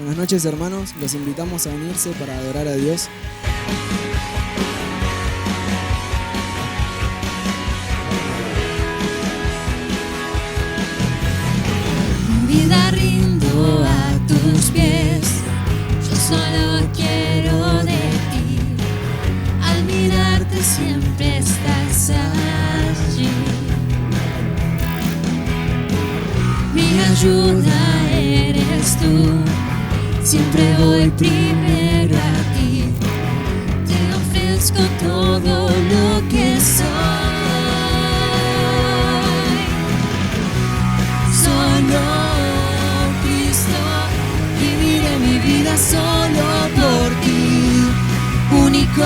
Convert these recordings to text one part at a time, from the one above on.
Buenas noches, hermanos, los invitamos a unirse para adorar a Dios. Mi vida rindo a tus pies, yo solo quiero de ti. Al mirarte siempre estás allí. Mi ayuda eres tú, siempre voy primero a ti. Te ofrezco todo lo que soy. Solo Cristo, viviré mi vida solo por ti. Único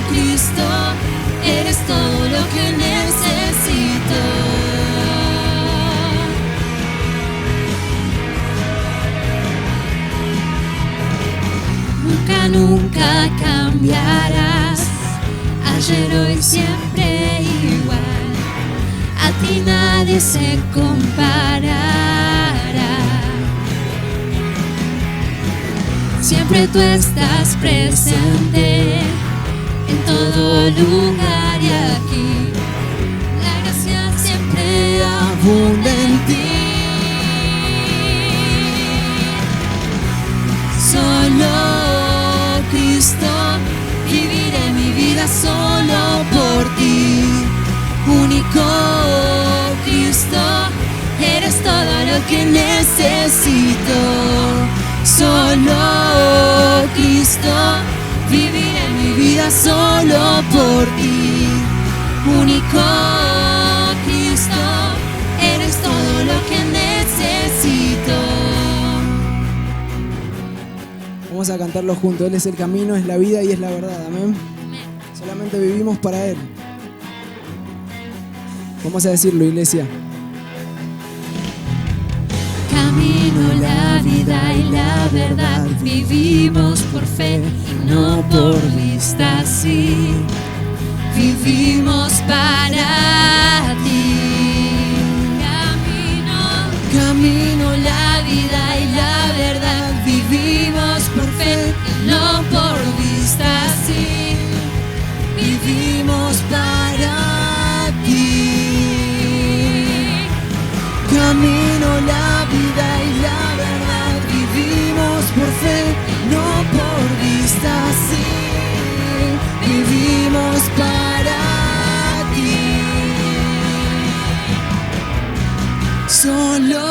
Cristo, eres todo lo que necesito. Nunca, nunca cambiarás, ayer, hoy, siempre igual. A ti nadie se comparará. Siempre tú estás presente en todo lugar y aquí. La gracia siempre abunda en ti. Solo Cristo, viviré mi vida solo por ti. Único Cristo, eres todo lo que necesito. Solo Cristo, viviré mi vida solo por ti. Único Cristo, eres todo lo que necesito. Vamos a cantarlo juntos. Él es el camino, es la vida y es la verdad. Amén. Solamente vivimos para Él. Vamos a decirlo, iglesia. Camino, la vida y la verdad, vivimos por fe y no por vista, sí. Vivimos para ti. Camino, la vida y la verdad, vivimos por fe y no por vista, sí. Vivimos para ti. Camino, la vida y la verdad, vivimos por fe, no por vista, sí. Vivimos para ti. Solo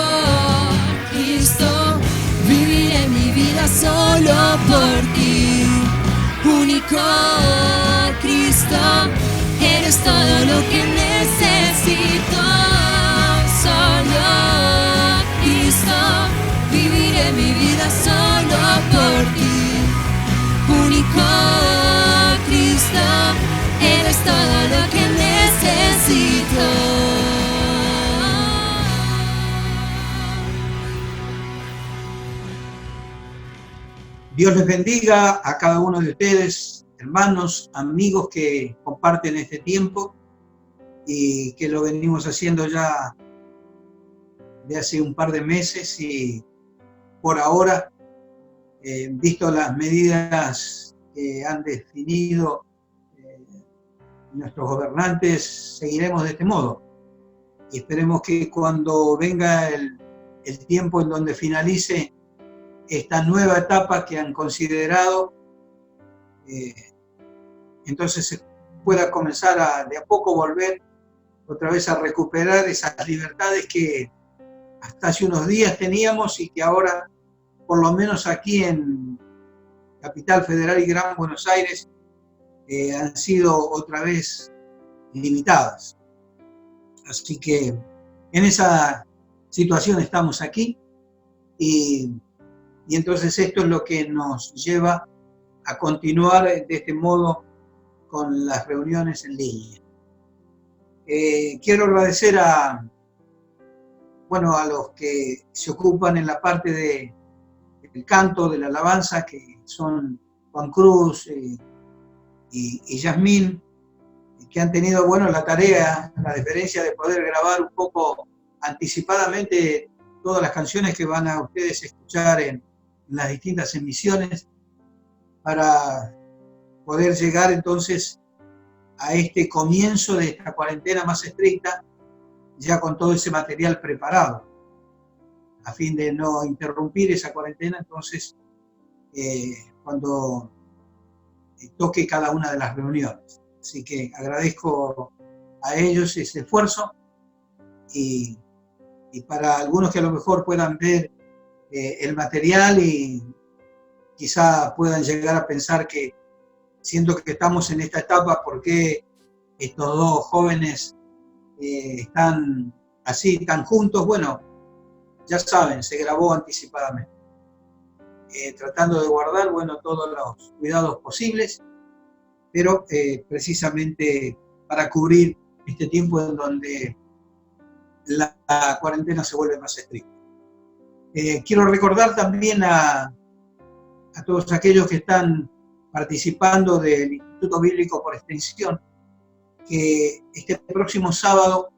Cristo, viviré mi vida solo por ti. Único Cristo, eres todo lo que necesito. Solo Cristo, viviré mi vida solo por ti. Único Cristo, eres todo lo que necesito. Dios les bendiga a cada uno de ustedes, hermanos, amigos que comparten este tiempo y que lo venimos haciendo ya de hace un par de meses y por ahora, visto las medidas que han definido nuestros gobernantes, seguiremos de este modo. Y esperemos que cuando venga el tiempo en donde finalice esta nueva etapa que han considerado, entonces se pueda comenzar de a poco volver otra vez a recuperar esas libertades que hasta hace unos días teníamos y que ahora, por lo menos aquí en Capital Federal y Gran Buenos Aires, han sido otra vez limitadas. Así que en esa situación estamos aquí y entonces esto es lo que nos lleva a continuar de este modo con las reuniones en línea. Quiero agradecer a los que se ocupan en la parte del canto, de la alabanza, que son Juan Cruz y Yasmín, que han tenido la tarea, la deferencia de poder grabar un poco anticipadamente todas las canciones que van a ustedes escuchar en en las distintas emisiones para poder llegar entonces a este comienzo de esta cuarentena más estricta, ya con todo ese material preparado, a fin de no interrumpir esa cuarentena, entonces, cuando toque cada una de las reuniones. Así que agradezco a ellos ese esfuerzo y para algunos que a lo mejor puedan ver el material y quizá puedan llegar a pensar que, siendo que estamos en esta etapa, ¿por qué estos dos jóvenes están así, tan juntos? Bueno, ya saben, se grabó anticipadamente, tratando de guardar, bueno, todos los cuidados posibles, pero precisamente para cubrir este tiempo en donde la cuarentena se vuelve más estricta. Quiero recordar también a todos aquellos que están participando del Instituto Bíblico por Extensión, que este próximo sábado,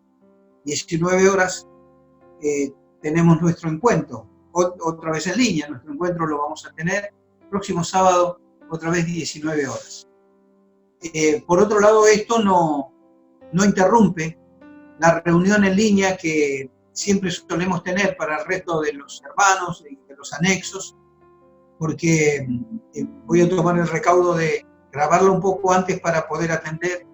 19 horas, tenemos nuestro encuentro, otra vez en línea. Nuestro encuentro lo vamos a tener el próximo sábado, otra vez 19 horas. Por otro lado, esto no interrumpe la reunión en línea que siempre solemos tener para el resto de los hermanos y de los anexos, porque voy a tomar el recaudo de grabarlo un poco antes para poder atender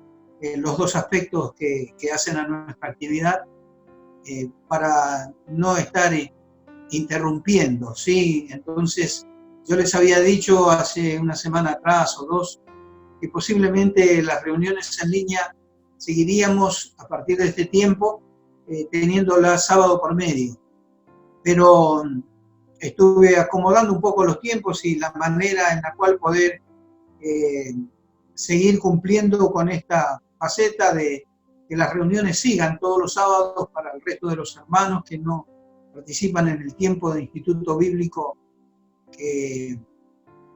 los dos aspectos que hacen a nuestra actividad, para no estar interrumpiendo, ¿sí? Entonces, yo les había dicho hace una semana atrás o dos que posiblemente las reuniones en línea seguiríamos a partir de este tiempo, teniéndolas sábado por medio. Pero estuve acomodando un poco los tiempos y la manera en la cual poder seguir cumpliendo con esta faceta de que las reuniones sigan todos los sábados para el resto de los hermanos que no participan en el tiempo del Instituto Bíblico, que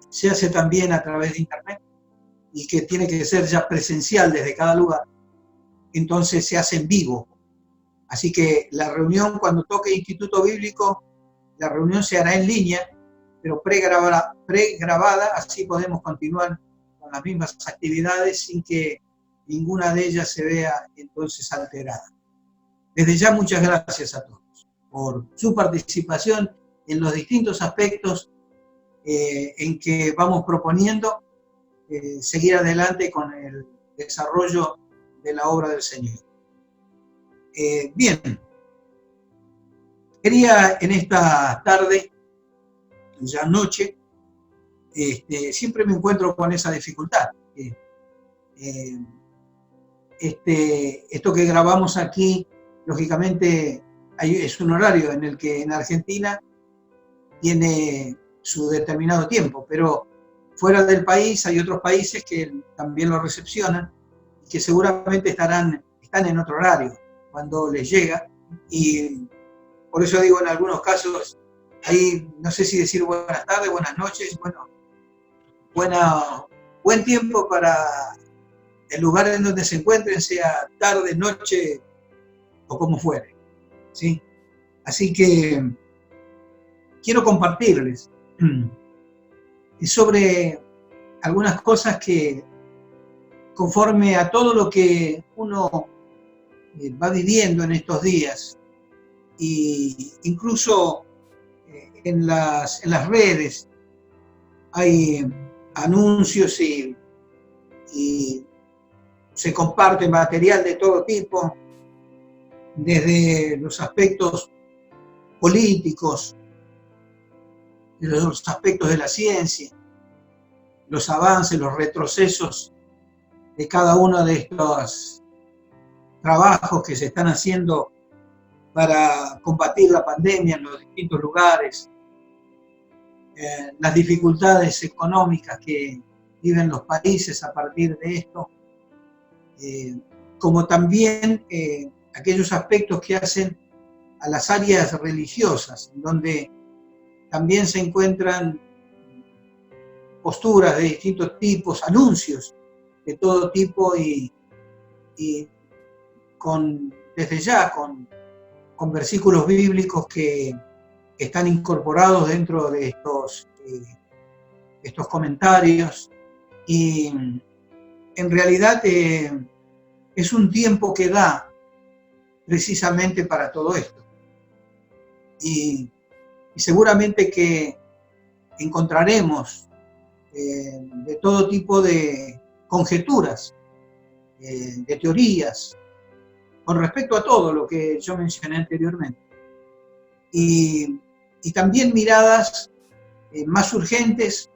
se hace también a través de internet y que tiene que ser ya presencial desde cada lugar. Entonces se hace en vivo. Así que la reunión, cuando toque Instituto Bíblico, la reunión se hará en línea, pero pregrabada, así podemos continuar con las mismas actividades sin que ninguna de ellas se vea entonces alterada. Desde ya, muchas gracias a todos por su participación en los distintos aspectos en que vamos proponiendo seguir adelante con el desarrollo de la obra del Señor. Bien, quería en esta tarde, ya noche, siempre me encuentro con esa dificultad. Esto que grabamos aquí, lógicamente, es un horario en el que en Argentina tiene su determinado tiempo, pero fuera del país hay otros países que también lo recepcionan y que seguramente están en otro horario cuando les llega, y por eso digo, en algunos casos, ahí no sé si decir buenas tardes, buenas noches, bueno, buen tiempo para el lugar en donde se encuentren, sea tarde, noche o como fuere, ¿sí? Así que quiero compartirles sobre algunas cosas que, conforme a todo lo que uno va viviendo en estos días, y incluso en las redes hay anuncios y se comparte material de todo tipo, desde los aspectos políticos, los aspectos de la ciencia, los avances, los retrocesos de cada uno de estos trabajos que se están haciendo para combatir la pandemia en los distintos lugares, las dificultades económicas que viven los países a partir de esto, como también aquellos aspectos que hacen a las áreas religiosas, donde también se encuentran posturas de distintos tipos, anuncios de todo tipo y desde ya con versículos bíblicos que están incorporados dentro de estos estos comentarios, y en realidad es un tiempo que da precisamente para todo esto. Y seguramente que encontraremos de todo tipo de conjeturas, de teorías, con respecto a todo lo que yo mencioné anteriormente. Y también miradas más urgentes,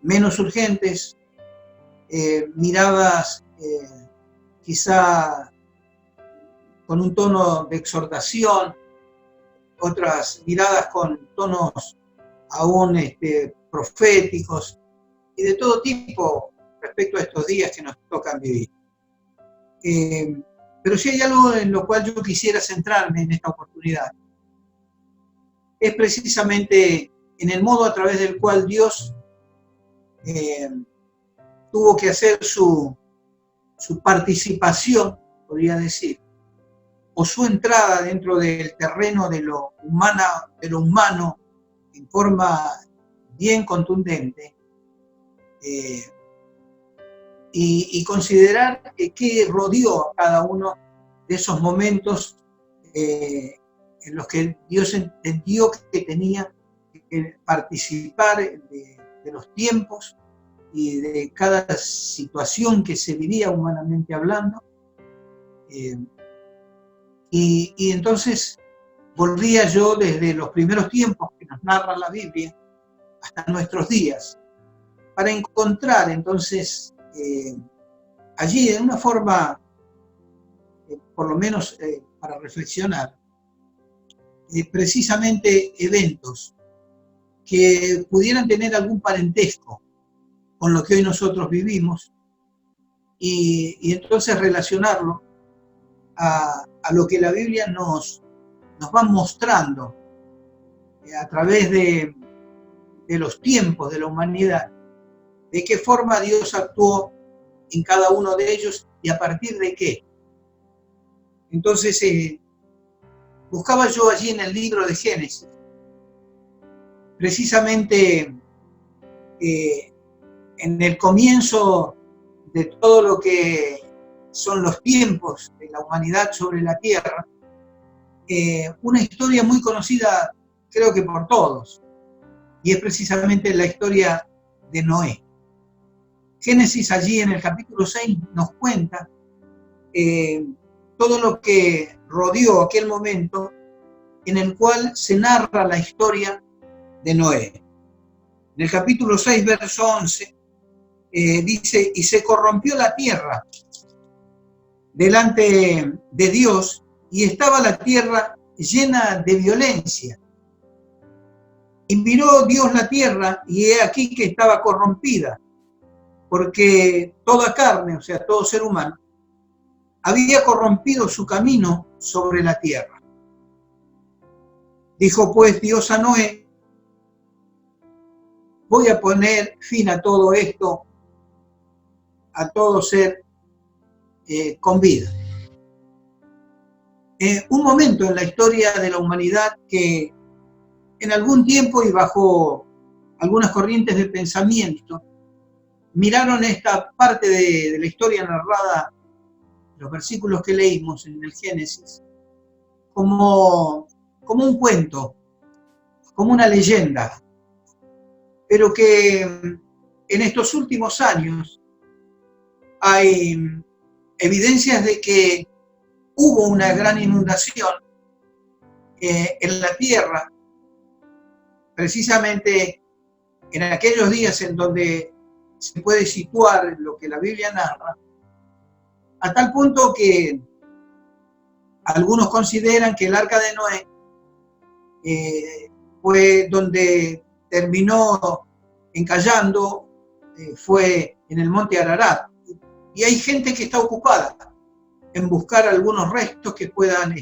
menos urgentes, miradas quizá con un tono de exhortación, otras miradas con tonos aún proféticos, y de todo tipo respecto a estos días que nos tocan vivir. Pero si hay algo en lo cual yo quisiera centrarme en esta oportunidad, es precisamente en el modo a través del cual Dios tuvo que hacer su participación, podría decir, o su entrada dentro del terreno de lo humano en forma bien contundente, y considerar qué rodeó a cada uno de esos momentos en los que Dios entendió que tenía que participar de los tiempos y de cada situación que se vivía humanamente hablando. Y entonces volvía yo desde los primeros tiempos que nos narra la Biblia hasta nuestros días, para encontrar entonces allí de una forma, por lo menos para reflexionar, precisamente eventos que pudieran tener algún parentesco con lo que hoy nosotros vivimos, y entonces relacionarlo a lo que la Biblia nos va mostrando a través de los tiempos de la humanidad, de qué forma Dios actuó en cada uno de ellos y a partir de qué. Entonces, buscaba yo allí en el libro de Génesis, precisamente en el comienzo de todo lo que son los tiempos de la humanidad sobre la tierra, una historia muy conocida, creo que por todos, y es precisamente la historia de Noé. Génesis allí en el capítulo 6 nos cuenta todo lo que rodeó aquel momento en el cual se narra la historia de Noé. En el capítulo 6, verso 11, dice: y se corrompió la tierra delante de Dios, y estaba la tierra llena de violencia. Y miró Dios la tierra, y he aquí que estaba corrompida, porque toda carne, o sea, todo ser humano, había corrompido su camino sobre la tierra. Dijo pues Dios a Noé: voy a poner fin a todo esto, a todo ser con vida. Un momento en la historia de la humanidad que en algún tiempo y bajo algunas corrientes de pensamiento miraron esta parte de la historia narrada, los versículos que leímos en el Génesis, como un cuento, como una leyenda, pero que en estos últimos años hay evidencias de que hubo una gran inundación en la tierra, precisamente en aquellos días en donde se puede situar lo que la Biblia narra, a tal punto que algunos consideran que el arca de Noé fue donde terminó encallando, fue en el monte Ararat. Y hay gente que está ocupada en buscar algunos restos que puedan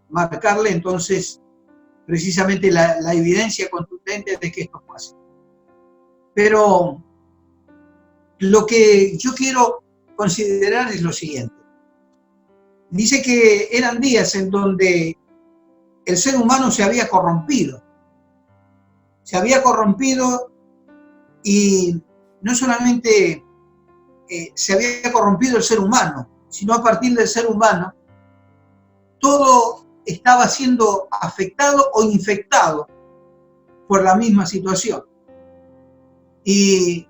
marcarle entonces precisamente la evidencia contundente de que esto fue así. Pero lo que yo quiero considerar es lo siguiente. Dice que eran días en donde el ser humano se había corrompido. se había corrompido, y no solamente se había corrompido el ser humano, sino a partir del ser humano, todo estaba siendo afectado o infectado por la misma situación. Y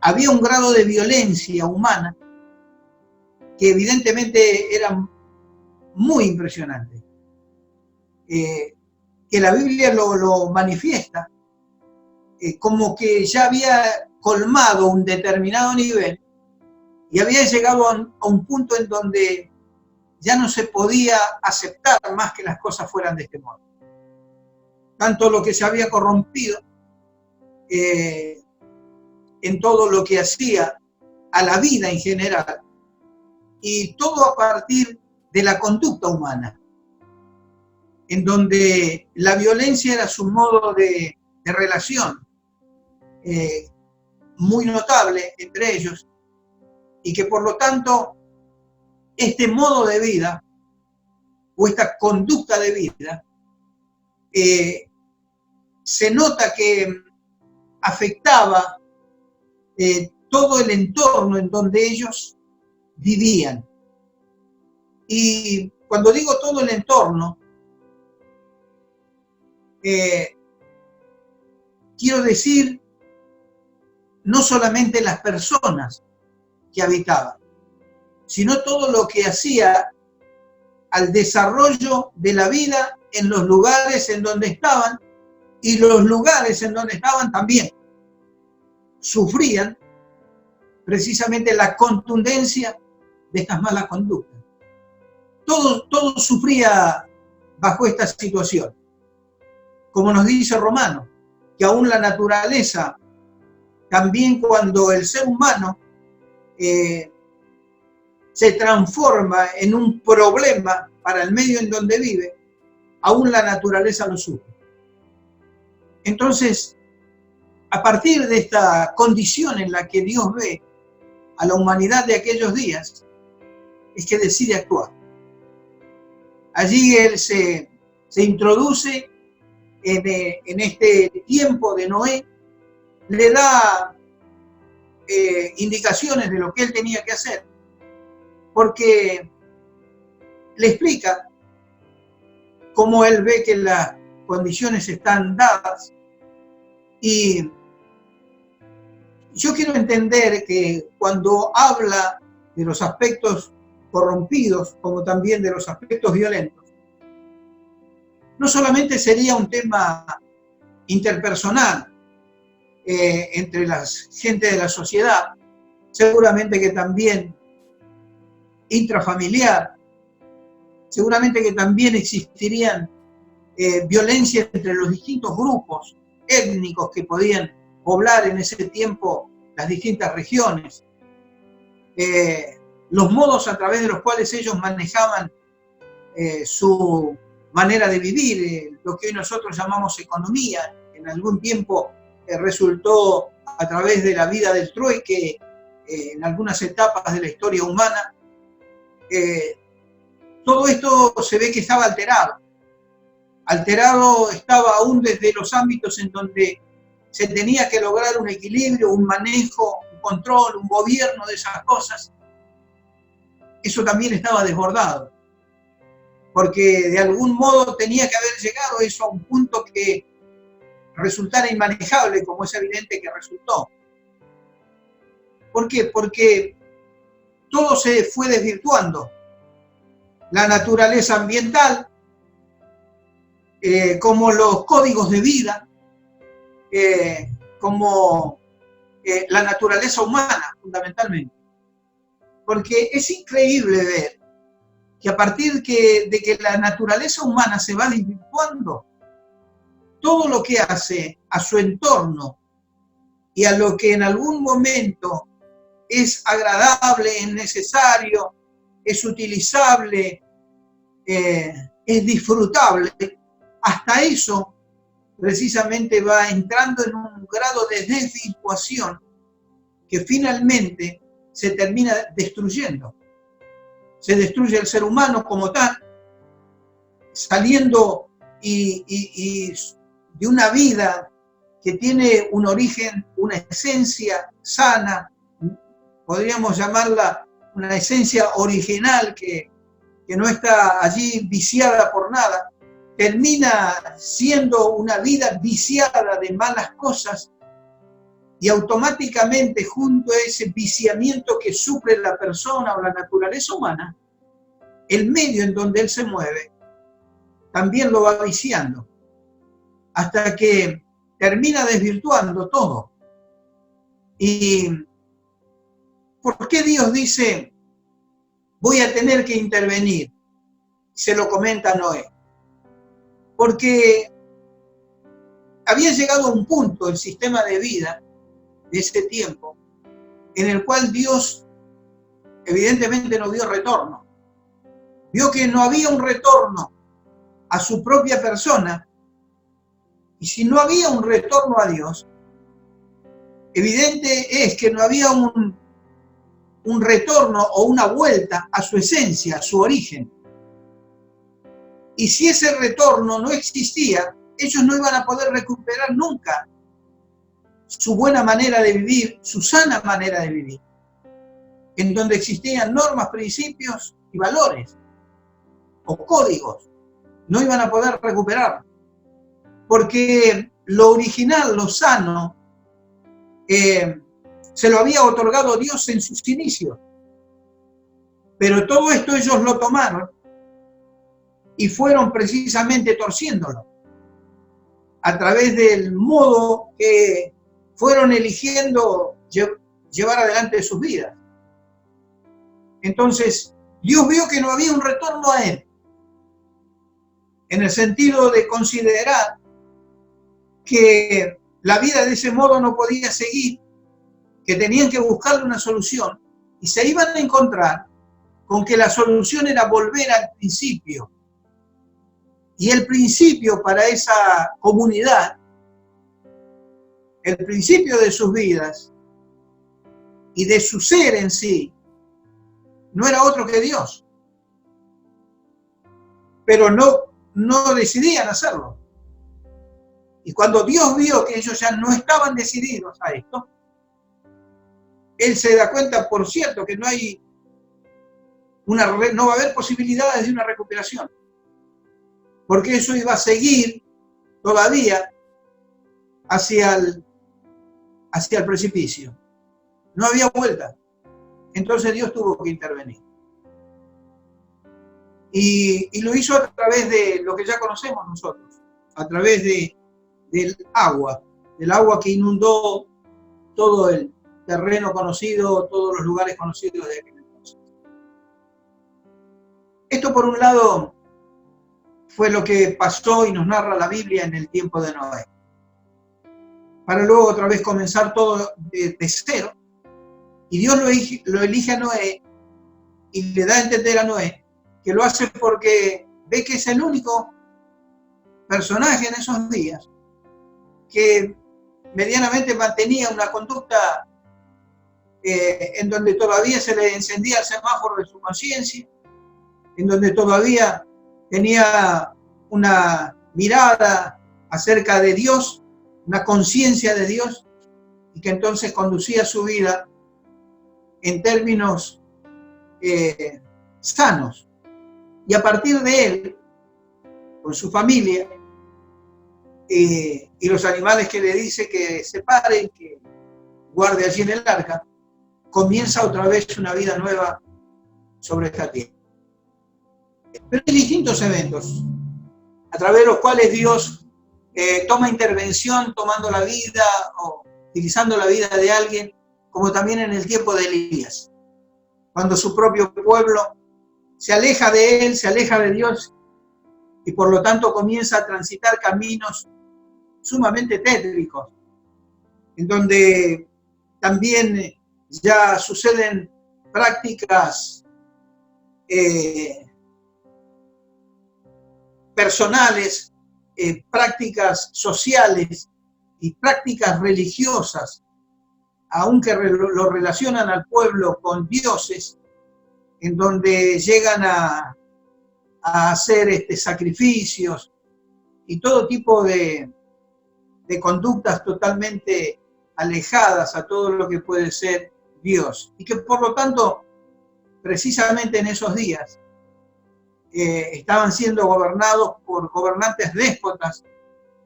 había un grado de violencia humana que evidentemente era muy impresionante, que la Biblia lo manifiesta, como que ya había colmado un determinado nivel y había llegado a un punto en donde ya no se podía aceptar más que las cosas fueran de este modo. Tanto lo que se había corrompido en todo lo que hacía a la vida en general, y todo a partir de la conducta humana, en donde la violencia era su modo de relación, muy notable entre ellos, y que por lo tanto este modo de vida o esta conducta de vida se nota que afectaba todo el entorno en donde ellos vivían. Y cuando digo todo el entorno, quiero decir no solamente las personas que habitaban, sino todo lo que hacía al desarrollo de la vida en los lugares en donde estaban, y los lugares en donde estaban también sufrían precisamente la contundencia de estas malas conductas. Todo sufría bajo esta situación. Como nos dice Romanos, que aún la naturaleza, también cuando el ser humano se transforma en un problema para el medio en donde vive, aún la naturaleza lo sufre. Entonces, a partir de esta condición en la que Dios ve a la humanidad de aquellos días, es que decide actuar. Allí Él se introduce en este tiempo de Noé, le da indicaciones de lo que Él tenía que hacer, porque le explica cómo Él ve que las condiciones están dadas. Y yo quiero entender que cuando habla de los aspectos corrompidos, como también de los aspectos violentos, no solamente sería un tema interpersonal entre la gente de la sociedad, seguramente que también intrafamiliar, seguramente que también existirían violencia entre los distintos grupos étnicos que podían poblar en ese tiempo las distintas regiones, los modos a través de los cuales ellos manejaban su manera de vivir, lo que hoy nosotros llamamos economía, en algún tiempo resultó a través de la vida del trueque en algunas etapas de la historia humana. Todo esto se ve que estaba alterado estaba aún desde los ámbitos en donde se tenía que lograr un equilibrio, un manejo, un control, un gobierno de esas cosas. Eso también estaba desbordado, porque de algún modo tenía que haber llegado eso a un punto que resultara inmanejable, como es evidente que resultó. ¿Por qué? Porque todo se fue desvirtuando. La naturaleza ambiental, como los códigos de vida, como la naturaleza humana, fundamentalmente. Porque es increíble ver que a partir de que la naturaleza humana se va desvirtuando, todo lo que hace a su entorno y a lo que en algún momento es agradable, es necesario, es utilizable, es disfrutable, hasta eso precisamente va entrando en un grado de desvirtuación que finalmente se termina destruyendo. Se destruye el ser humano como tal, saliendo y de una vida que tiene un origen, una esencia sana, podríamos llamarla una esencia original que no está allí viciada por nada, termina siendo una vida viciada de malas cosas y automáticamente junto a ese viciamiento que sufre la persona o la naturaleza humana, el medio en donde él se mueve también lo va viciando, hasta que termina desvirtuando todo. ¿Y por qué Dios dice, voy a tener que intervenir? Se lo comenta Noé. Porque había llegado a un punto el sistema de vida de ese tiempo en el cual Dios evidentemente no vio retorno. Vio que no había un retorno a su propia persona, y si no había un retorno a Dios, evidente es que no había un retorno o una vuelta a su esencia, a su origen. Y si ese retorno no existía, ellos no iban a poder recuperar nunca su buena manera de vivir, su sana manera de vivir, en donde existían normas, principios y valores, o códigos. No iban a poder recuperar, porque lo original, lo sano, se lo había otorgado Dios en sus inicios. Pero todo esto ellos lo tomaron y fueron precisamente torciéndolo a través del modo que fueron eligiendo llevar adelante sus vidas. Entonces, Dios vio que no había un retorno a Él, en el sentido de considerar que la vida de ese modo no podía seguir, que tenían que buscarle una solución, y se iban a encontrar con que la solución era volver al principio. Y el principio para esa comunidad, el principio de sus vidas y de su ser en sí, no era otro que Dios. Pero no decidían hacerlo. Y cuando Dios vio que ellos ya no estaban decididos a esto, Él se da cuenta, por cierto, que no va a haber posibilidades de una recuperación. Porque eso iba a seguir todavía hacia el precipicio. No había vuelta. Entonces Dios tuvo que intervenir. Y lo hizo a través de lo que ya conocemos nosotros, a través del agua que inundó todo el terreno conocido, todos los lugares conocidos de aquel entonces. Esto por un lado fue lo que pasó y nos narra la Biblia en el tiempo de Noé. Para luego otra vez comenzar todo de cero. Y Dios lo elige a Noé y le da a entender a Noé que lo hace porque ve que es el único personaje en esos días que medianamente mantenía una conducta en donde todavía se le encendía el semáforo de su conciencia, en donde todavía tenía una mirada acerca de Dios, una conciencia de Dios, y que entonces conducía su vida en términos sanos. Y a partir de él, con su familia, y los animales que le dice que separe, que guarde allí en el arca, comienza otra vez una vida nueva sobre esta tierra. Pero hay distintos eventos a través de los cuales Dios toma intervención tomando la vida o utilizando la vida de alguien, como también en el tiempo de Elías, cuando su propio pueblo se aleja de él, se aleja de Dios y por lo tanto comienza a transitar caminos sumamente tétricos, en donde también ya suceden prácticas personales, prácticas sociales y prácticas religiosas, aunque lo relacionan al pueblo con dioses, en donde llegan a hacer sacrificios y todo tipo de de conductas totalmente alejadas a todo lo que puede ser Dios. Y que por lo tanto, precisamente en esos días, estaban siendo gobernados por gobernantes déspotas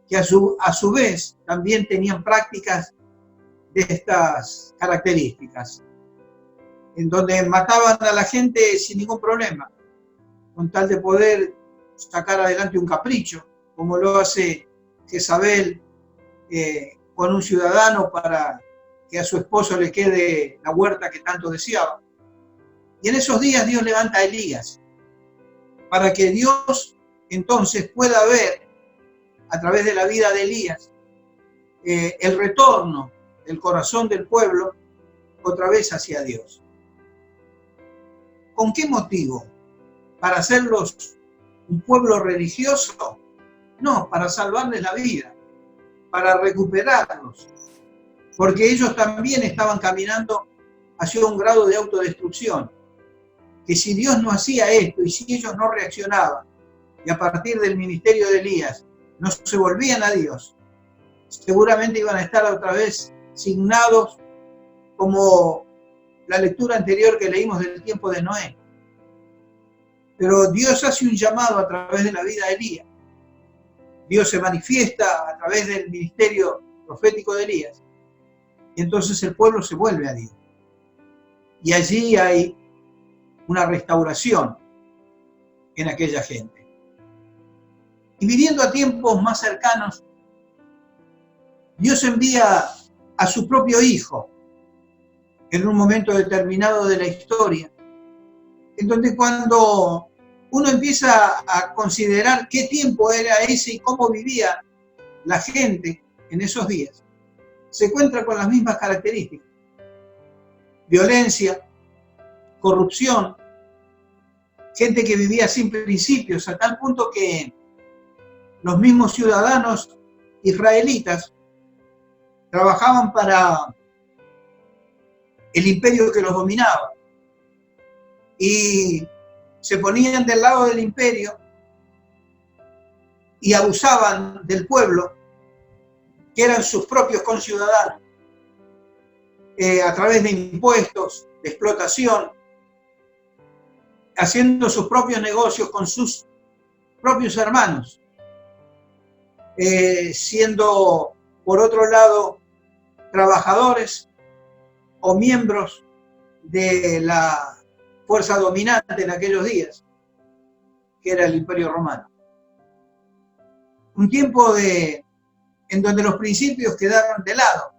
que a su vez también tenían prácticas de estas características, en donde mataban a la gente sin ningún problema, con tal de poder sacar adelante un capricho, como lo hace Jezabel con un ciudadano para que a su esposo le quede la huerta que tanto deseaba. Y en esos días Dios levanta a Elías, para que Dios entonces pueda ver, a través de la vida de Elías, el retorno del corazón del pueblo otra vez hacia Dios. ¿Con qué motivo? ¿Para hacerlos un pueblo religioso? No, para salvarles la vida, para recuperarlos, porque ellos también estaban caminando hacia un grado de autodestrucción, que si Dios no hacía esto y si ellos no reaccionaban, y a partir del ministerio de Elías no se volvían a Dios, seguramente iban a estar otra vez signados como la lectura anterior que leímos del tiempo de Noé. Pero Dios hace un llamado a través de la vida de Elías. Dios se manifiesta a través del ministerio profético de Elías. Y entonces el pueblo se vuelve a Dios. Y allí hay una restauración en aquella gente. Y viniendo a tiempos más cercanos, Dios envía a su propio Hijo en un momento determinado de la historia, en donde cuando uno empieza a considerar qué tiempo era ese y cómo vivía la gente en esos días, se encuentra con las mismas características: violencia, corrupción, gente que vivía sin principios, a tal punto que los mismos ciudadanos israelitas trabajaban para el imperio que los dominaba y se ponían del lado del imperio y abusaban del pueblo, que eran sus propios conciudadanos, a través de impuestos, de explotación, haciendo sus propios negocios con sus propios hermanos, siendo, por otro lado, trabajadores o miembros de la fuerza dominante en aquellos días, que era el Imperio Romano. Un tiempo en donde los principios quedaron de lado,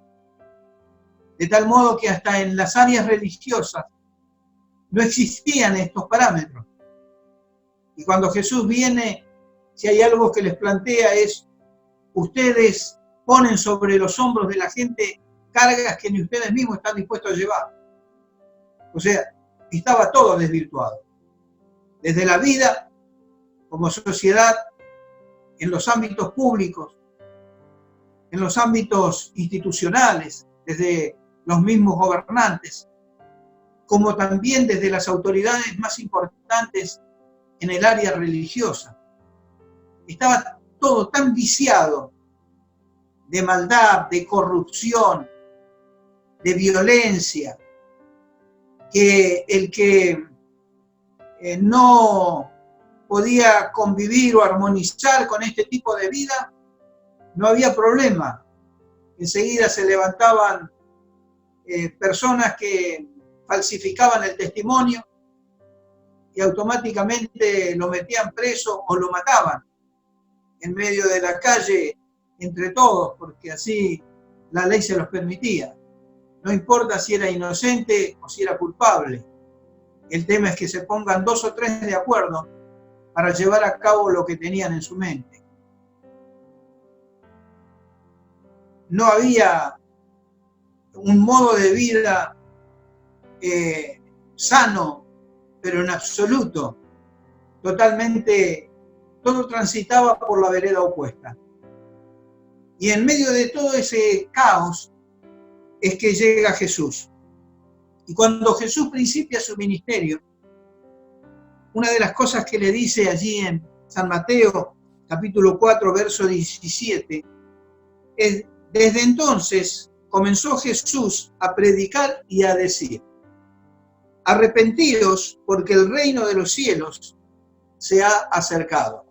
de tal modo que hasta en las áreas religiosas no existían estos parámetros. Y cuando Jesús viene, si hay algo que les plantea es: ustedes ponen sobre los hombros de la gente cargas que ni ustedes mismos están dispuestos a llevar. O sea, estaba todo desvirtuado. Desde la vida, como sociedad, en los ámbitos públicos, en los ámbitos institucionales, desde los mismos gobernantes, como también desde las autoridades más importantes en el área religiosa. Estaba todo tan viciado de maldad, de corrupción, de violencia, que el que no podía convivir o armonizar con este tipo de vida, no había problema. Enseguida se levantaban personas que falsificaban el testimonio y automáticamente lo metían preso o lo mataban en medio de la calle entre todos, porque así la ley se los permitía. No importa si era inocente o si era culpable. El tema es que se pongan 2 o 3 de acuerdo para llevar a cabo lo que tenían en su mente. No había un modo de vida sano, pero en absoluto. Totalmente, todo transitaba por la vereda opuesta. Y en medio de todo ese caos es que llega Jesús. Y cuando Jesús principia su ministerio, una de las cosas que le dice allí en San Mateo, capítulo 4, verso 17, desde entonces comenzó Jesús a predicar y a decir: arrepentíos, porque el reino de los cielos se ha acercado.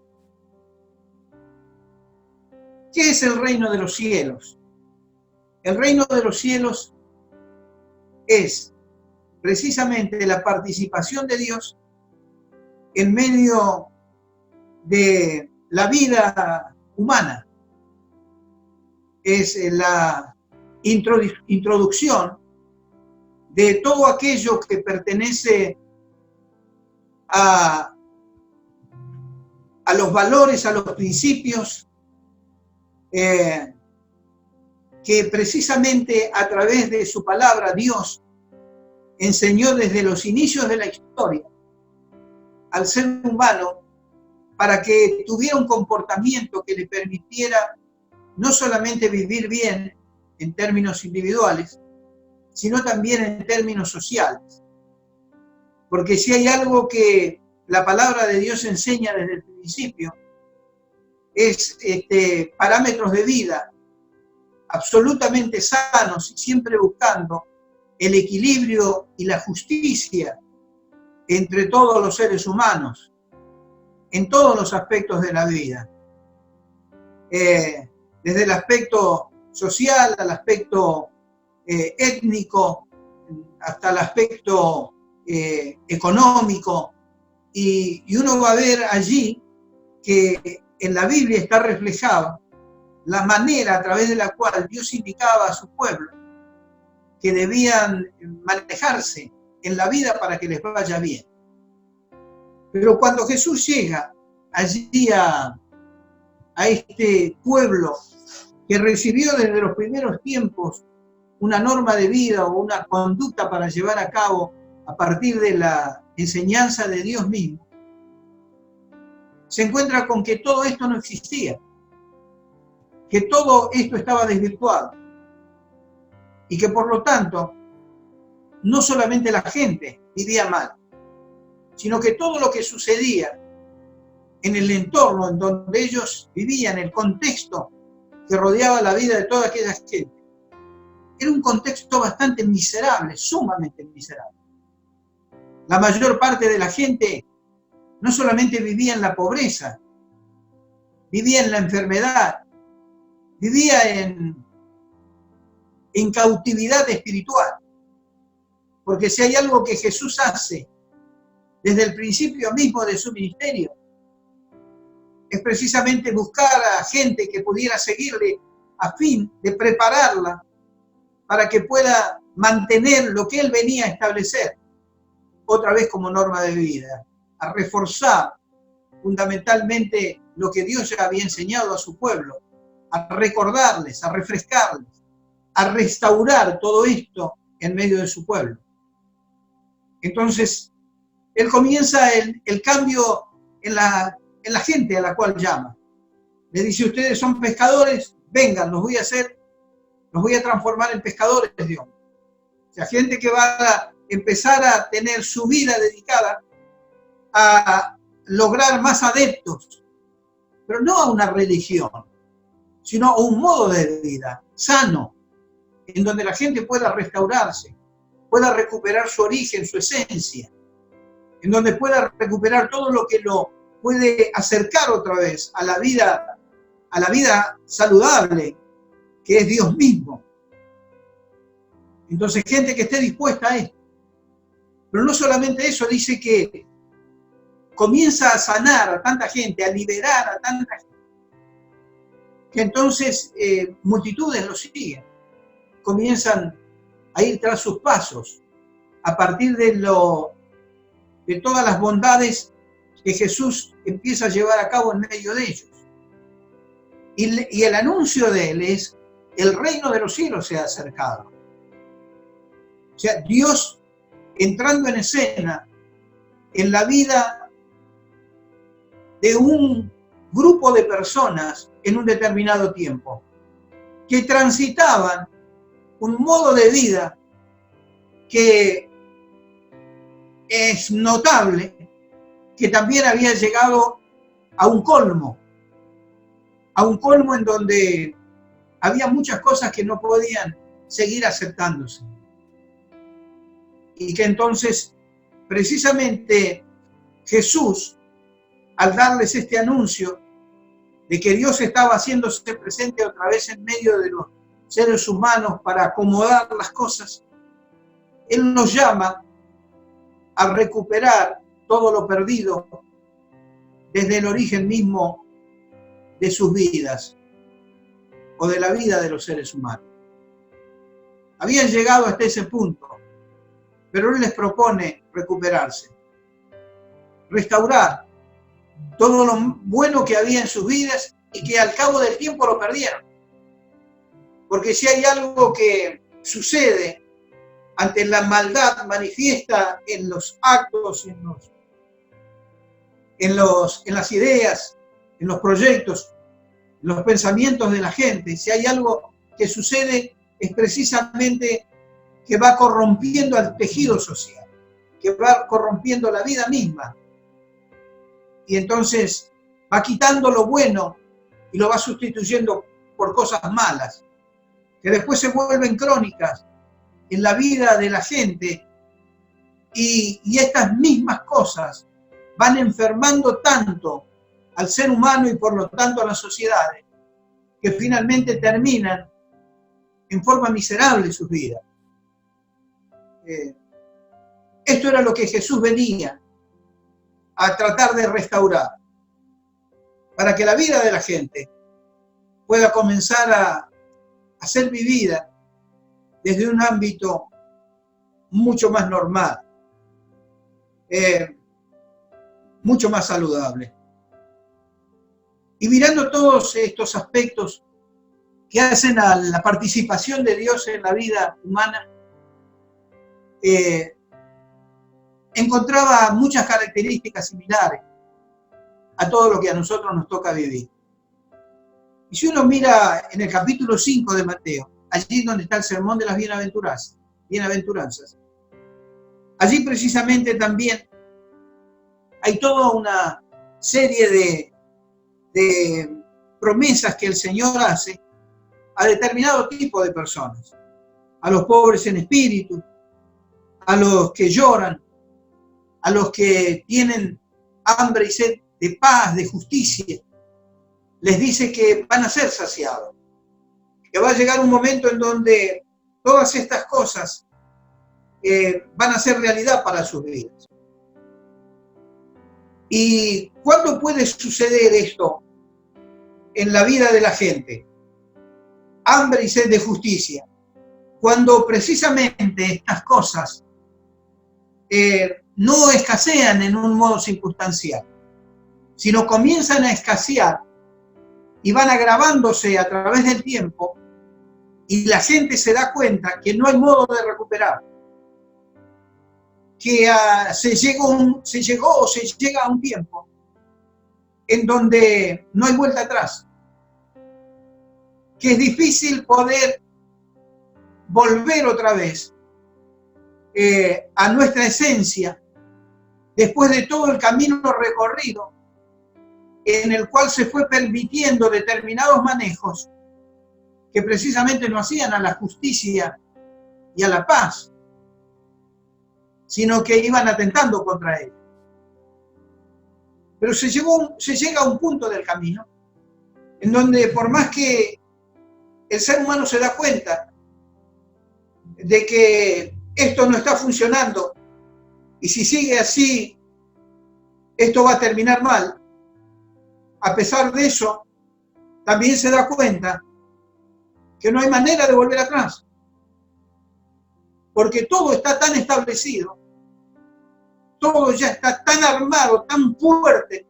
¿Qué es el reino de los cielos? El reino de los cielos es precisamente la participación de Dios en medio de la vida humana. Es la introducción de todo aquello que pertenece a los valores, a los principios, que precisamente a través de su palabra Dios enseñó desde los inicios de la historia al ser humano para que tuviera un comportamiento que le permitiera no solamente vivir bien en términos individuales, sino también en términos sociales. Porque si hay algo que la palabra de Dios enseña desde el principio, es parámetros de vida absolutamente sanos y siempre buscando el equilibrio y la justicia entre todos los seres humanos, en todos los aspectos de la vida. Desde el aspecto social al aspecto étnico, hasta el aspecto económico, y uno va a ver allí que en la Biblia está reflejada la manera a través de la cual Dios indicaba a su pueblo que debían manejarse en la vida para que les vaya bien. Pero cuando Jesús llega allí a este pueblo que recibió desde los primeros tiempos una norma de vida o una conducta para llevar a cabo a partir de la enseñanza de Dios mismo, se encuentra con que todo esto no existía, que todo esto estaba desvirtuado y que por lo tanto no solamente la gente vivía mal, sino que todo lo que sucedía en el entorno en donde ellos vivían, el contexto que rodeaba la vida de toda aquella gente, era un contexto bastante miserable, sumamente miserable. La mayor parte de la gente no solamente vivía en la pobreza, vivía en la enfermedad, vivía en cautividad espiritual. Porque si hay algo que Jesús hace desde el principio mismo de su ministerio, es precisamente buscar a gente que pudiera seguirle a fin de prepararla para que pueda mantener lo que él venía a establecer, otra vez como norma de vida, a reforzar fundamentalmente lo que Dios ya había enseñado a su pueblo, a recordarles, a refrescarles, a restaurar todo esto en medio de su pueblo. Entonces, él comienza el cambio en la gente a la cual llama. Le dice: ustedes son pescadores, vengan, los voy a transformar en pescadores de hombres. O sea, gente que va a empezar a tener su vida dedicada a lograr más adeptos, pero no a una religión, sino a un modo de vida sano, en donde la gente pueda restaurarse, pueda recuperar su origen, su esencia, en donde pueda recuperar todo lo que lo puede acercar otra vez a la vida saludable, que es Dios mismo. Entonces, gente que esté dispuesta a esto. Pero no solamente eso, dice que comienza a sanar a tanta gente, a liberar a tanta gente, que entonces multitudes lo siguen, comienzan a ir tras sus pasos, a partir de todas las bondades que Jesús empieza a llevar a cabo en medio de ellos. Y el anuncio de él es: el reino de los cielos se ha acercado. O sea, Dios entrando en escena en la vida de un grupo de personas en un determinado tiempo, que transitaban un modo de vida que es notable, que también había llegado a un colmo en donde había muchas cosas que no podían seguir aceptándose. Y que entonces, precisamente, Jesús, al darles este anuncio de que Dios estaba haciéndose presente otra vez en medio de los seres humanos para acomodar las cosas, Él nos llama a recuperar todo lo perdido desde el origen mismo de sus vidas o de la vida de los seres humanos. Habían llegado hasta ese punto, pero Él les propone recuperarse, restaurar todo lo bueno que había en sus vidas y que al cabo del tiempo lo perdieron. Porque si hay algo que sucede ante la maldad manifiesta en los actos, en las ideas, en los proyectos, en los pensamientos de la gente, si hay algo que sucede es precisamente que va corrompiendo al tejido social, que va corrompiendo la vida misma. Y entonces va quitando lo bueno y lo va sustituyendo por cosas malas, que después se vuelven crónicas en la vida de la gente, y estas mismas cosas van enfermando tanto al ser humano y por lo tanto a las sociedades, que finalmente terminan en forma miserable sus vidas. Esto era lo que Jesús venía a tratar de restaurar, para que la vida de la gente pueda comenzar a ser vivida desde un ámbito mucho más normal, mucho más saludable. Y mirando todos estos aspectos que hacen a la participación de Dios en la vida humana, encontraba muchas características similares a todo lo que a nosotros nos toca vivir. Y si uno mira en el capítulo 5 de Mateo, allí donde está el sermón de las bienaventuranzas, allí precisamente también hay toda una serie de promesas que el Señor hace a determinado tipo de personas, a los pobres en espíritu, a los que lloran, a los que tienen hambre y sed de paz, de justicia. Les dice que van a ser saciados, que va a llegar un momento en donde todas estas cosas van a ser realidad para sus vidas. ¿Y cuándo puede suceder esto en la vida de la gente? Hambre y sed de justicia. Cuando precisamente estas cosas no escasean en un modo circunstancial, sino comienzan a escasear y van agravándose a través del tiempo, y la gente se da cuenta que no hay modo de recuperar, que se llega a un tiempo en donde no hay vuelta atrás, que es difícil poder volver otra vez a nuestra esencia después de todo el camino recorrido en el cual se fue permitiendo determinados manejos que precisamente no hacían a la justicia y a la paz, sino que iban atentando contra ella. Pero se llega a un punto del camino en donde, por más que el ser humano se da cuenta de que esto no está funcionando y si sigue así, esto va a terminar mal, a pesar de eso, también se da cuenta que no hay manera de volver atrás, porque todo está tan establecido, todo ya está tan armado, tan fuerte,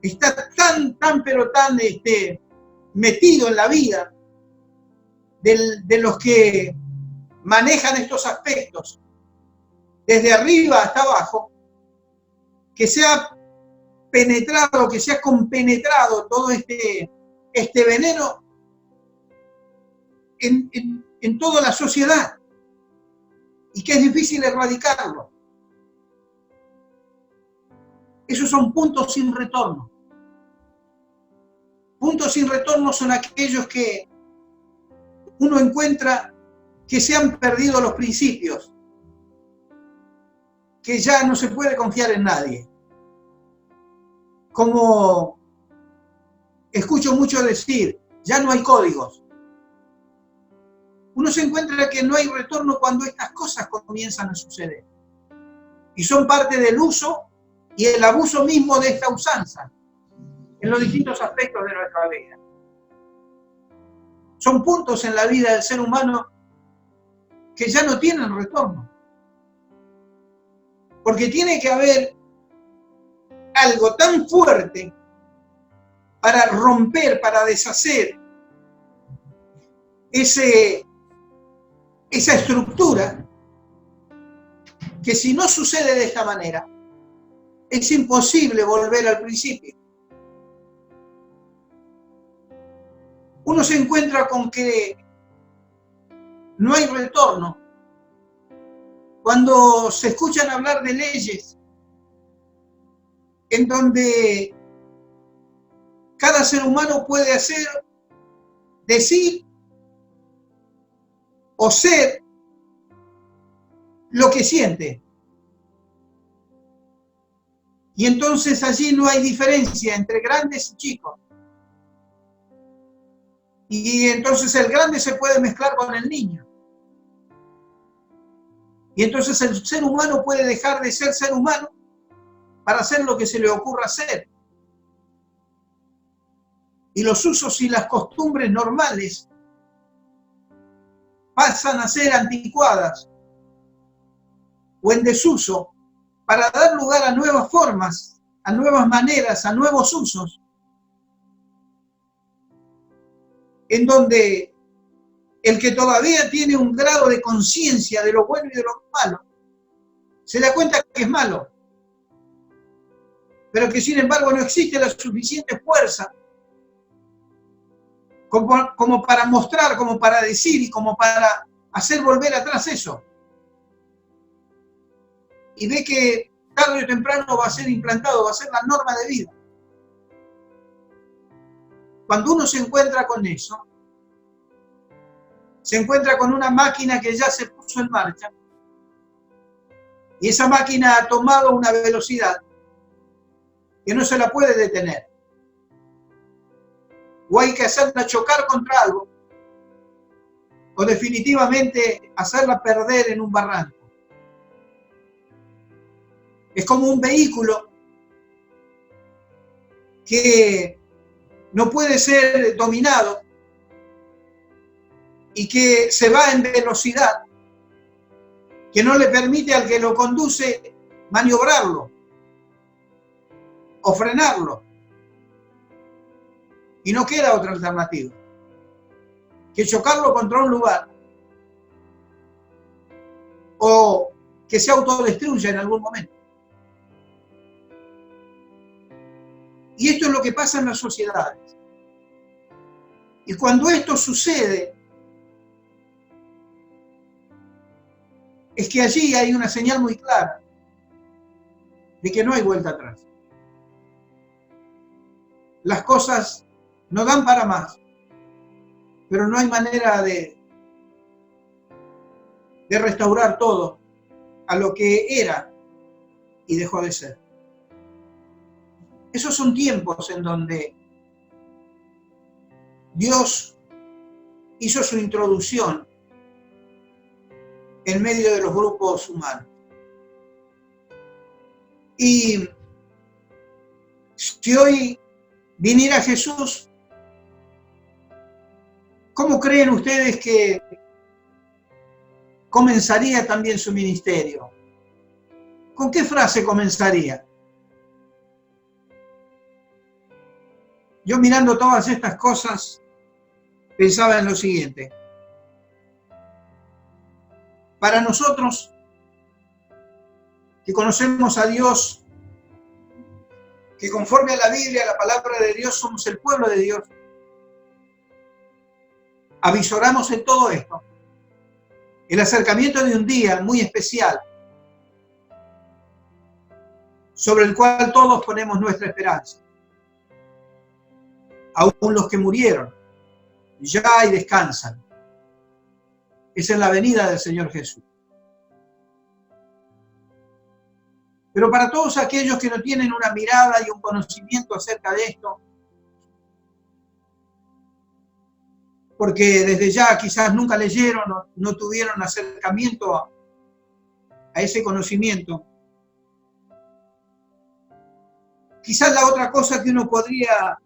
está tan metido en la vida de los que manejan estos aspectos, desde arriba hasta abajo, que se ha penetrado, que se ha compenetrado todo este veneno en toda la sociedad, y que es difícil erradicarlo. Esos son puntos sin retorno. Puntos sin retorno son aquellos que uno encuentra que se han perdido los principios, que ya no se puede confiar en nadie. Como escucho mucho decir, ya no hay códigos. Uno se encuentra que no hay retorno cuando estas cosas comienzan a suceder. Y son parte del uso y el abuso mismo de esta usanza en los distintos aspectos de nuestra vida. Son puntos en la vida del ser humano que ya no tienen retorno. Porque tiene que haber algo tan fuerte para romper, para deshacer esa estructura, que si no sucede de esta manera, es imposible volver al principio. Uno se encuentra con que no hay retorno cuando se escuchan hablar de leyes en donde cada ser humano puede hacer, decir o ser lo que siente. Y entonces allí no hay diferencia entre grandes y chicos. Y entonces el grande se puede mezclar con el niño. Y entonces el ser humano puede dejar de ser ser humano para hacer lo que se le ocurra hacer. Y los usos y las costumbres normales pasan a ser anticuadas o en desuso para dar lugar a nuevas formas, a nuevas maneras, a nuevos usos, en donde el que todavía tiene un grado de conciencia de lo bueno y de lo malo, se da cuenta que es malo, pero que sin embargo no existe la suficiente fuerza como para mostrar, como para decir y como para hacer volver atrás eso. Y ve que tarde o temprano va a ser implantado, va a ser la norma de vida. Cuando uno se encuentra con eso, se encuentra con una máquina que ya se puso en marcha, y esa máquina ha tomado una velocidad que no se la puede detener. O hay que hacerla chocar contra algo, o definitivamente hacerla perder en un barranco. Es como un vehículo que no puede ser dominado y que se va en velocidad, que no le permite al que lo conduce maniobrarlo o frenarlo. Y no queda otra alternativa que chocarlo contra un lugar o que se autodestruya en algún momento. Y esto es lo que pasa en las sociedades. Y cuando esto sucede, es que allí hay una señal muy clara de que no hay vuelta atrás. Las cosas no dan para más, pero no hay manera de restaurar todo a lo que era y dejó de ser. Esos son tiempos en donde Dios hizo su introducción en medio de los grupos humanos. Y si hoy viniera Jesús, ¿cómo creen ustedes que comenzaría también su ministerio? ¿Con qué frase comenzaría? Yo mirando todas estas cosas, pensaba en lo siguiente. Para nosotros, que conocemos a Dios, que conforme a la Biblia, a la palabra de Dios, somos el pueblo de Dios, avisoramos en todo esto el acercamiento de un día muy especial sobre el cual todos ponemos nuestra esperanza. Aún los que murieron ya y descansan, es en la venida del Señor Jesús. Pero para todos aquellos que no tienen una mirada y un conocimiento acerca de esto, porque desde ya quizás nunca leyeron, no tuvieron acercamiento a ese conocimiento, quizás la otra cosa que uno podría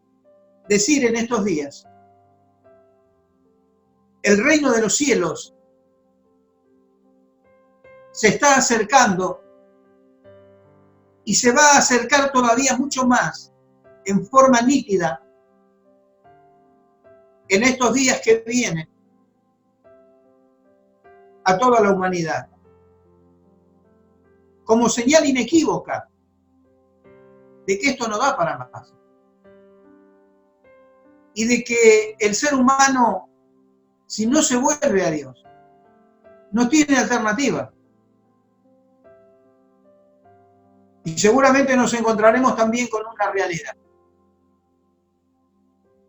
decir en estos días, el reino de los cielos se está acercando y se va a acercar todavía mucho más en forma nítida en estos días que vienen a toda la humanidad. Como señal inequívoca de que esto no da para más. Y de que el ser humano, si no se vuelve a Dios, no tiene alternativa. Y seguramente nos encontraremos también con una realidad.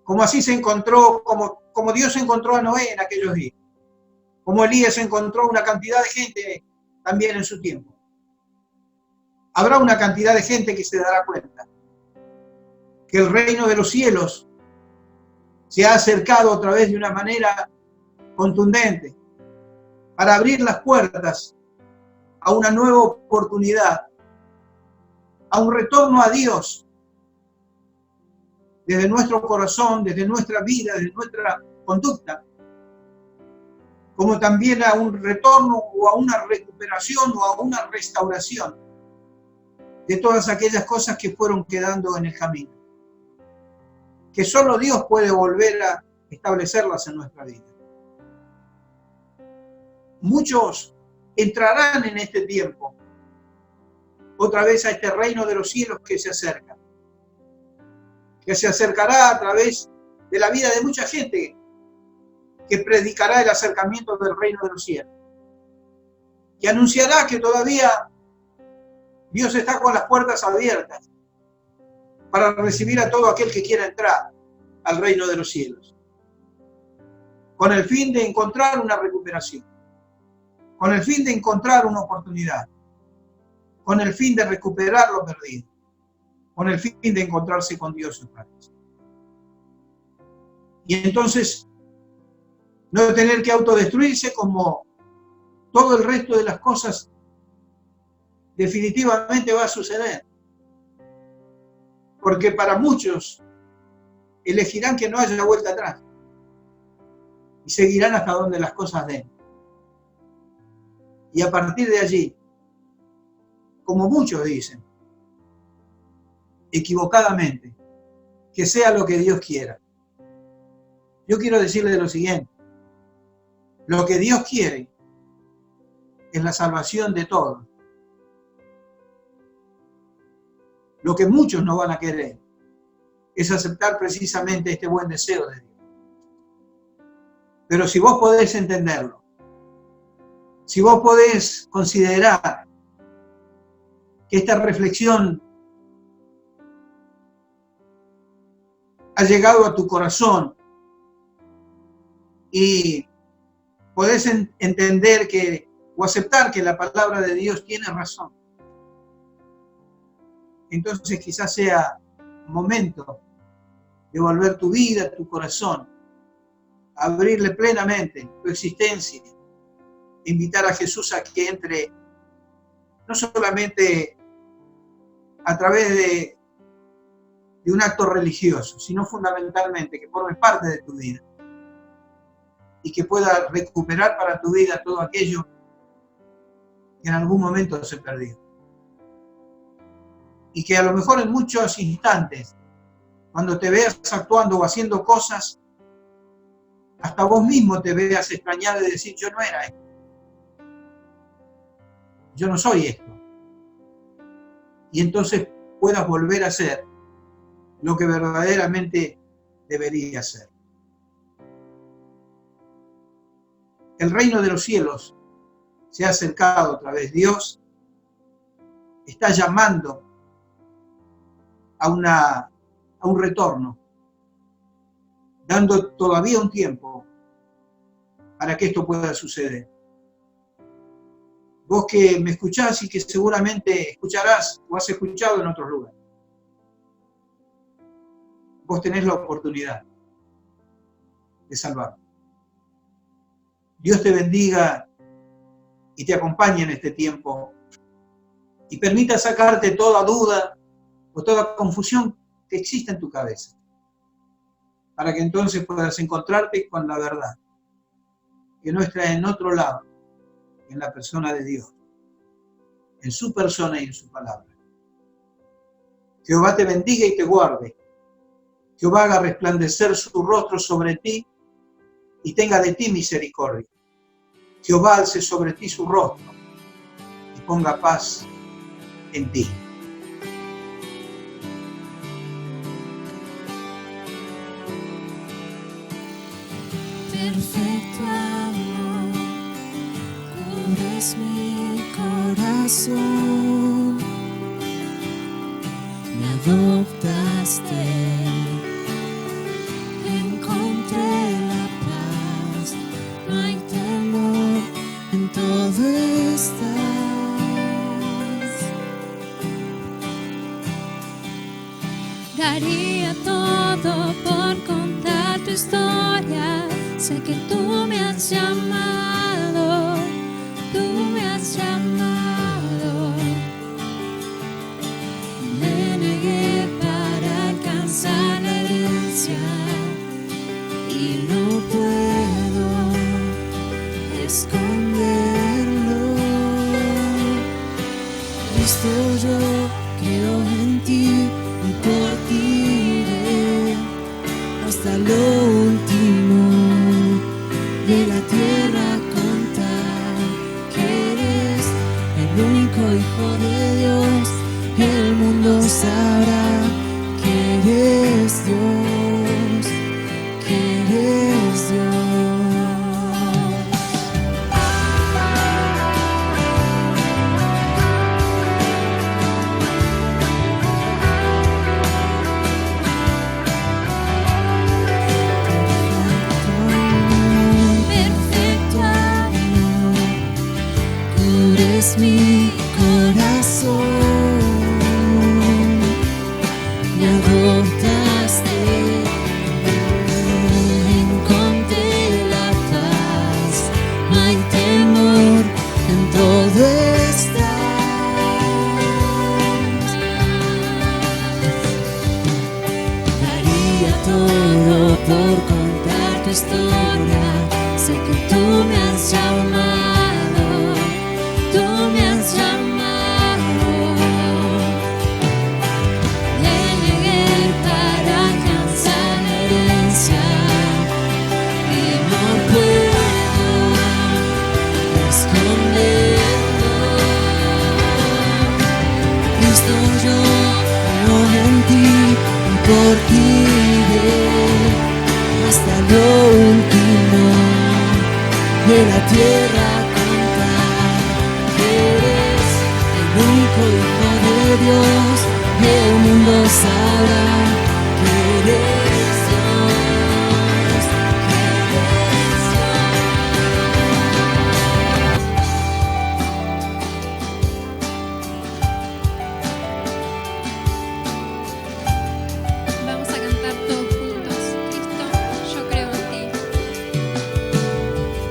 Como así se encontró, como Dios encontró a Noé en aquellos días. Como Elías encontró una cantidad de gente también en su tiempo. Habrá una cantidad de gente que se dará cuenta que el reino de los cielos se ha acercado a través de una manera contundente para abrir las puertas a una nueva oportunidad, a un retorno a Dios desde nuestro corazón, desde nuestra vida, desde nuestra conducta, como también a un retorno o a una recuperación o a una restauración de todas aquellas cosas que fueron quedando en el camino, que solo Dios puede volver a establecerlas en nuestra vida. Muchos entrarán en este tiempo otra vez a este reino de los cielos que se acerca, que se acercará a través de la vida de mucha gente que predicará el acercamiento del reino de los cielos, que anunciará que todavía Dios está con las puertas abiertas para recibir a todo aquel que quiera entrar al reino de los cielos, con el fin de encontrar una recuperación, con el fin de encontrar una oportunidad, con el fin de recuperar lo perdido, con el fin de encontrarse con Dios otra vez. Y entonces no tener que autodestruirse como todo el resto de las cosas definitivamente va a suceder. Porque para muchos elegirán que no haya vuelta atrás y seguirán hasta donde las cosas den. Y a partir de allí, como muchos dicen, equivocadamente, que sea lo que Dios quiera. Yo quiero decirle lo siguiente: lo que Dios quiere es la salvación de todos. Lo que muchos no van a querer es aceptar precisamente este buen deseo de Dios. Pero si vos podés entenderlo, si vos podés considerar que esta reflexión ha llegado a tu corazón y podés entender que o aceptar que la palabra de Dios tiene razón, entonces quizás sea momento de volver tu vida, tu corazón, a abrirle plenamente tu existencia, invitar a Jesús a que entre no solamente a través de un acto religioso, sino fundamentalmente que forme parte de tu vida y que pueda recuperar para tu vida todo aquello que en algún momento se perdió. Y que a lo mejor en muchos instantes, cuando te veas actuando o haciendo cosas, hasta vos mismo te veas extrañado de decir: yo no era esto, yo no soy esto. Y entonces puedas volver a ser lo que verdaderamente debería ser. El reino de los cielos se ha acercado otra vez. Dios está llamando a un retorno, dando todavía un tiempo para que esto pueda suceder. Vos que me escuchás y que seguramente escucharás o has escuchado en otros lugares. Vos tenés la oportunidad de salvar. Dios te bendiga y te acompañe en este tiempo y permita sacarte toda duda o toda confusión que exista en tu cabeza, para que entonces puedas encontrarte con la verdad, que no está en otro lado, en la persona de Dios, en su persona y en su palabra. Jehová te bendiga y te guarde. Jehová haga resplandecer su rostro sobre ti y tenga de ti misericordia. Jehová alce sobre ti su rostro y ponga paz en ti. Perfecto amor, cubres mi corazón, me adoptaste, encontré la paz, no hay temor, en todo estás. Daría todo por contar tu historia. Sé que tú me has llamado, tú me has llamado. Me negué para alcanzar la herencia y no puedo esconderlo. Cristo, yo creo en ti y por ti iré hasta lo último de la tierra, contar que eres el único Hijo de Dios. El mundo sabrá que eres Dios, que eres Dios. Mi corazón, me adoptaste, encontré la paz, no hay temor, en todo estás. Daría todo por contar tu historia, sé que tú me has llamado. Por ti iré hasta lo último de la tierra, contar que eres el único Hijo de Dios. El mundo sabrá que eres Dios, que eres Vamos a cantar todos juntos. Cristo, yo creo en ti.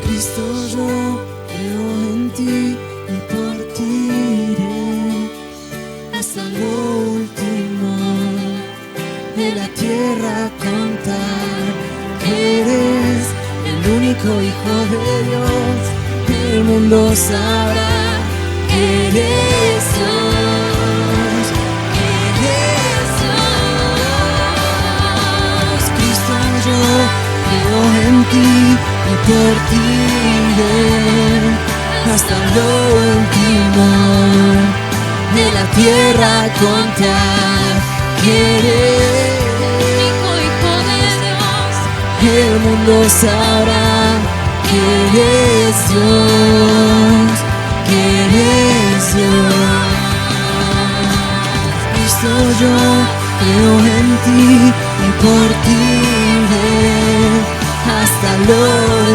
Cristo, yo creo en ti y por ti iré hasta lo último de la tierra, contar que eres el único Hijo de Dios. El mundo sabrá que eres Dios, que eres Dios. Cristo, yo creo en ti y por ti iré hasta lo último de la tierra, contar que eres Hijo de Dios. El mundo sabrá que eres Dios, que eres Dios. Cristo, yo creo en ti y por ti iré hasta lo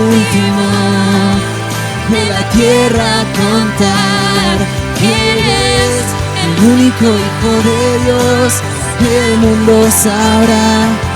último de la tierra contar que eres el único Hijo de Dios. El mundo sabrá